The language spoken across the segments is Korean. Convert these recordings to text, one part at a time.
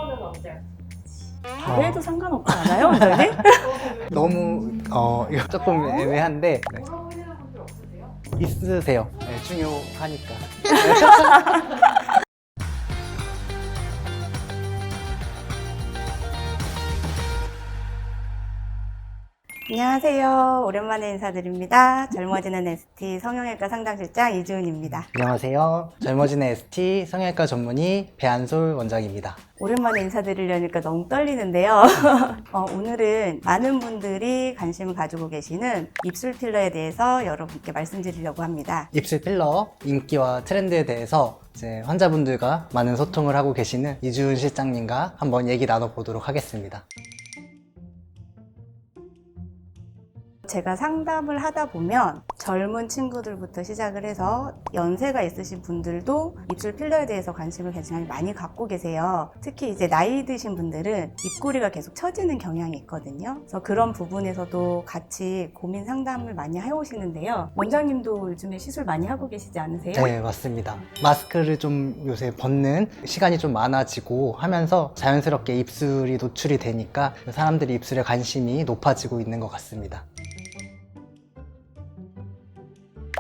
이거는 언제 할 그래도 상관없지 않아요, 원장님? 너무 이거 조금 애매한데 네. 물어보시는 분들 없으세요? 있으세요. 네, 중요하니까. 안녕하세요. 오랜만에 인사드립니다. 젊어지는 ST 성형외과 상담실장 이주은입니다. 안녕하세요. 젊어지는 ST 성형외과 전문의 배한솔 원장입니다. 오랜만에 인사드리려니까 너무 떨리는데요. 오늘은 많은 분들이 관심을 가지고 계시는 입술 필러에 대해서 여러분께 말씀드리려고 합니다. 입술 필러 인기와 트렌드에 대해서 이제 환자분들과 많은 소통을 하고 계시는 이주은 실장님과 한번 얘기 나눠보도록 하겠습니다. 제가 상담을 하다 보면 젊은 친구들부터 시작을 해서 연세가 있으신 분들도 입술 필러에 대해서 관심을 굉장히 많이 갖고 계세요. 특히 이제 나이 드신 분들은 입꼬리가 계속 처지는 경향이 있거든요. 그래서 그런 부분에서도 같이 고민 상담을 많이 해오시는데요. 원장님도 요즘에 시술 많이 하고 계시지 않으세요? 네, 맞습니다. 마스크를 좀 요새 벗는 시간이 좀 많아지고 하면서 자연스럽게 입술이 노출이 되니까 사람들이 입술에 관심이 높아지고 있는 것 같습니다.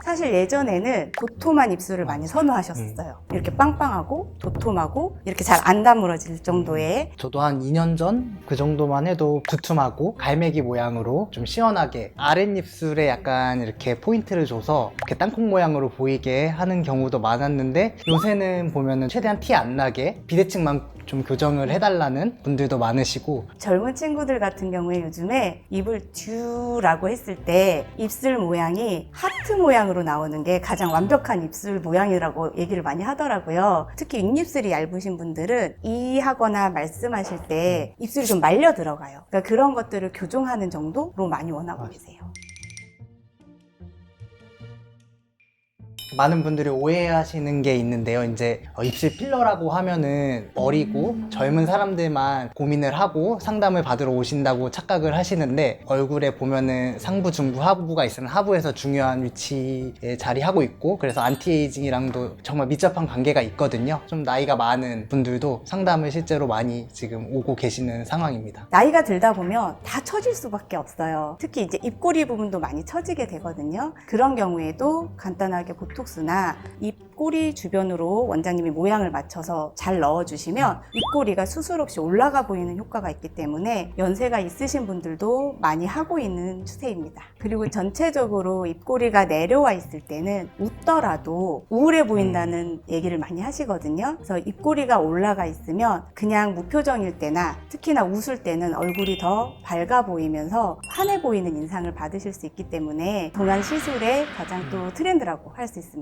사실 예전에는 도톰한 입술을 많이 선호하셨어요. 이렇게 빵빵하고 도톰하고 이렇게 잘 안 다물어질 정도의. 저도 한 2년 전 그 정도만 해도 두툼하고 갈매기 모양으로 좀 시원하게 아랫입술에 약간 이렇게 포인트를 줘서 이렇게 땅콩 모양으로 보이게 하는 경우도 많았는데 요새는 보면은 최대한 티 안 나게 비대칭만 좀 교정을 해달라는 분들도 많으시고, 젊은 친구들 같은 경우에 요즘에 입을 듀라고 했을 때 입술 모양이 하트 모양으로 나오는 게 가장 완벽한 입술 모양이라고 얘기를 많이 하더라고요. 특히 윗입술이 얇으신 분들은 이하거나 말씀하실 때 입술이 좀 말려 들어가요. 그러니까 그런 것들을 교정하는 정도로 많이 원하고 계세요. 많은 분들이 오해하시는 게 있는데요. 이제 입술 필러라고 하면은 어리고 젊은 사람들만 고민을 하고 상담을 받으러 오신다고 착각을 하시는데, 얼굴에 보면은 상부, 중부, 하부가 있으면 하부에서 중요한 위치에 자리하고 있고, 그래서 안티에이징이랑도 정말 밀접한 관계가 있거든요. 좀 나이가 많은 분들도 상담을 실제로 많이 지금 오고 계시는 상황입니다. 나이가 들다 보면 다 처질 수밖에 없어요. 특히 이제 입꼬리 부분도 많이 처지게 되거든요. 그런 경우에도 간단하게 보톡스나 입꼬리 주변으로 원장님이 모양을 맞춰서 잘 넣어주시면 입꼬리가 수술 없이 올라가 보이는 효과가 있기 때문에 연세가 있으신 분들도 많이 하고 있는 추세입니다. 그리고 전체적으로 입꼬리가 내려와 있을 때는 웃더라도 우울해 보인다는 얘기를 많이 하시거든요. 그래서 입꼬리가 올라가 있으면 그냥 무표정일 때나 특히나 웃을 때는 얼굴이 더 밝아 보이면서 환해 보이는 인상을 받으실 수 있기 때문에 동안 시술의 가장 또 트렌드라고 할 수 있습니다.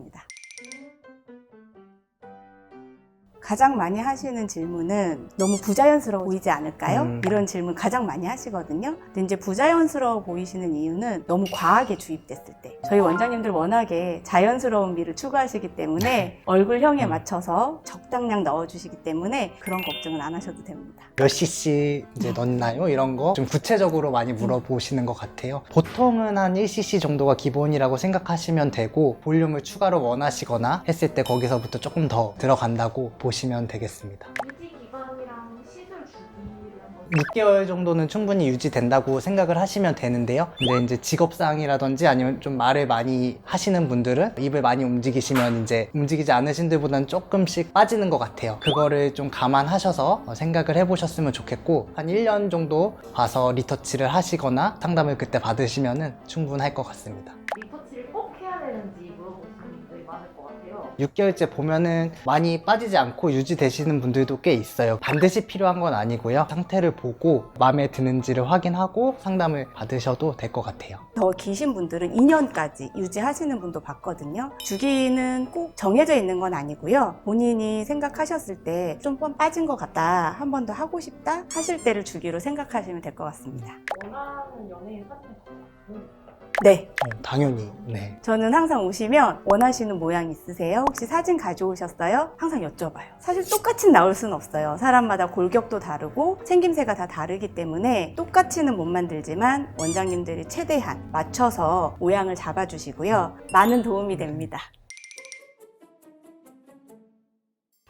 가장 많이 하시는 질문은 너무 부자연스러워 보이지 않을까요? 이런 질문 가장 많이 하시거든요. 근데 이제 부자연스러워 보이시는 이유는 너무 과하게 주입됐을 때. 저희 원장님들 워낙에 자연스러운 미를 추구하시기 때문에 얼굴형에 맞춰서 적당량 넣어주시기 때문에 그런 걱정은 안 하셔도 됩니다. 몇 cc 이제 넣나요? 이런 거 좀 구체적으로 많이 물어보시는 것 같아요. 보통은 한 1cc 정도가 기본이라고 생각하시면 되고, 볼륨을 추가로 원하시거나 했을 때 거기서부터 조금 더 들어간다고 보시면 되겠습니다. 유지 기간이랑 시술 주기를 한번 6개월 정도는 충분히 유지된다고 생각을 하시면 되는데요. 근데 이제 직업상이라든지 아니면 좀 말을 많이 하시는 분들은 입을 많이 움직이시면 이제 움직이지 않으신 분들보다는 조금씩 빠지는 것 같아요. 그거를 좀 감안하셔서 생각을 해보셨으면 좋겠고, 한 1년 정도 봐서 리터치를 하시거나 상담을 그때 받으시면 충분할 것 같습니다. 리터치를 꼭 해야 되는지 물어보시는 분들이 많을 것 같아요. 6개월째 보면은 많이 빠지지 않고 유지되시는 분들도 꽤 있어요. 반드시 필요한 건 아니고요. 상태를 보고 마음에 드는지를 확인하고 상담을 받으셔도 될 것 같아요. 더 기신 분들은 2년까지 유지하시는 분도 봤거든요. 주기는 꼭 정해져 있는 건 아니고요. 본인이 생각하셨을 때 좀 빠진 것 같다, 한 번 더 하고 싶다 하실 때를 주기로 생각하시면 될 것 같습니다. 원하는 연예인 사진 같아요. 네, 당연히. 네. 저는 항상 오시면 원하시는 모양 있으세요? 혹시 사진 가져오셨어요? 항상 여쭤봐요. 사실 똑같이 나올 수는 없어요. 사람마다 골격도 다르고 생김새가 다 다르기 때문에 똑같이는 못 만들지만 원장님들이 최대한 맞춰서 모양을 잡아주시고요. 많은 도움이 됩니다.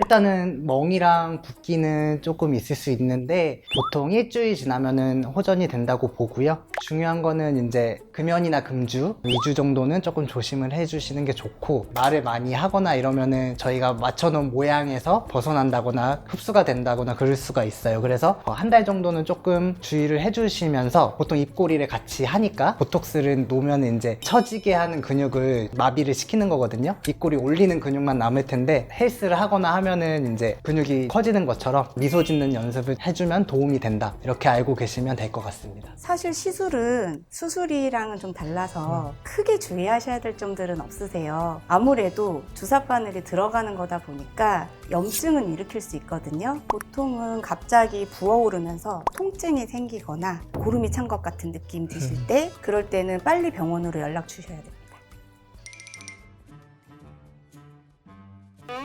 일단은 멍이랑 붓기는 조금 있을 수 있는데 보통 일주일 지나면은 호전이 된다고 보고요. 중요한 거는 이제 금연이나 금주 2주 정도는 조금 조심을 해주시는 게 좋고, 말을 많이 하거나 이러면은 저희가 맞춰놓은 모양에서 벗어난다거나 흡수가 된다거나 그럴 수가 있어요. 그래서 한 달 정도는 조금 주의를 해주시면서, 보통 입꼬리를 같이 하니까 보톡스를 놓으면 이제 처지게 하는 근육을 마비를 시키는 거거든요. 입꼬리 올리는 근육만 남을 텐데 헬스를 하거나 하면은 이제 근육이 커지는 것처럼 미소 짓는 연습을 해주면 도움이 된다, 이렇게 알고 계시면 될 것 같습니다. 사실 시술은 수술이랑은 좀 달라서 크게 주의하셔야 될 점들은 없으세요. 아무래도 주사 바늘이 들어가는 거다 보니까 염증은 일으킬 수 있거든요. 보통은 갑자기 부어오르면서 통증이 생기거나 고름이 찬 것 같은 느낌 드실 때, 그럴 때는 빨리 병원으로 연락 주셔야 됩니다.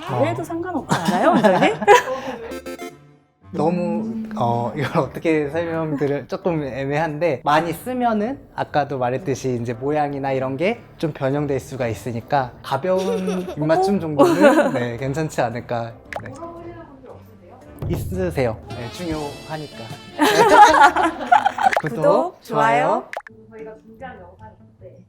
그래도 상관없지 않아요, 원장님? 너무 이걸 어떻게 설명드려 조금 애매한데, 많이 쓰면은 아까도 말했듯이 이제 모양이나 이런 게 좀 변형될 수가 있으니까 가벼운 입맞춤 정도는 네, 괜찮지 않을까. 네. 물어보시는 분들 없으세요? 있으세요. 네, 중요하니까. 구독, 좋아요. 저희가 준비한 영상이 있는데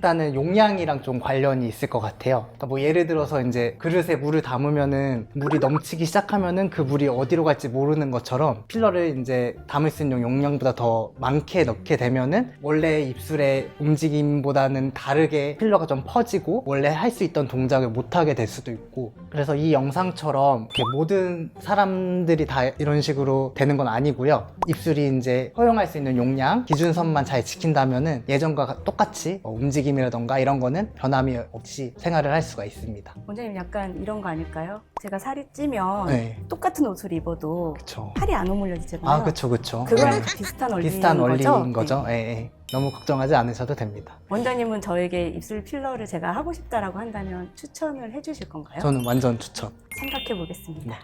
일단은 용량이랑 좀 관련이 있을 것 같아요. 그러니까 뭐 예를 들어서 이제 그릇에 물을 담으면은 물이 넘치기 시작하면은 그 물이 어디로 갈지 모르는 것처럼, 필러를 이제 담을 수 있는 용량보다 더 많게 넣게 되면은 원래 입술의 움직임보다는 다르게 필러가 좀 퍼지고 원래 할 수 있던 동작을 못 하게 될 수도 있고, 그래서 이 영상처럼 이렇게 모든 사람들이 다 이런 식으로 되는 건 아니고요. 입술이 이제 허용할 수 있는 용량 기준선만 잘 지킨다면은 예전과 똑같이 움직임이라던가 이런 거는 변함이 없이 생활을 할 수가 있습니다. 원장님 약간 이런 거 아닐까요? 제가 살이 찌면 네. 똑같은 옷을 입어도 그쵸. 살이 안 오물려지잖아요. 아, 그쵸. 그거랑 네. 비슷한 원리인 비슷한 거죠? 원리인 거죠. 예, 예. 너무 걱정하지 않으셔도 됩니다. 원장님은 저에게 입술 필러를 제가 하고 싶다라고 한다면 추천을 해주실 건가요? 저는 완전 추천. 생각해 보겠습니다.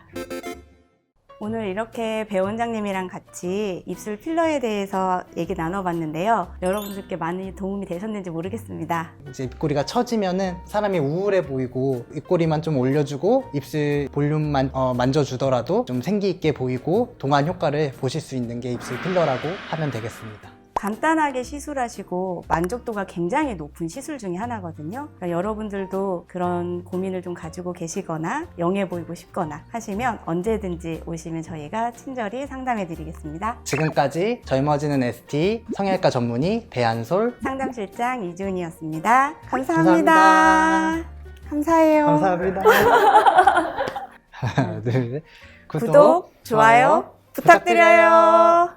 오늘 이렇게 배 원장님이랑 같이 입술 필러에 대해서 얘기 나눠봤는데요. 여러분들께 많이 도움이 되셨는지 모르겠습니다. 이제 입꼬리가 처지면은 사람이 우울해 보이고, 입꼬리만 좀 올려주고 입술 볼륨만 만져주더라도 좀 생기 있게 보이고 동안 효과를 보실 수 있는 게 입술 필러라고 하면 되겠습니다. 간단하게 시술하시고 만족도가 굉장히 높은 시술 중에 하나거든요. 그러니까 여러분들도 그런 고민을 좀 가지고 계시거나 영해 보이고 싶거나 하시면 언제든지 오시면 저희가 친절히 상담해 드리겠습니다. 지금까지 젊어지는 ST 성형외과 전문의 배한솔 상담실장 이주은이었습니다. 감사합니다. 감사해요. 감사합니다. 하나, 둘, 셋. 구독, 좋아요 부탁드려요.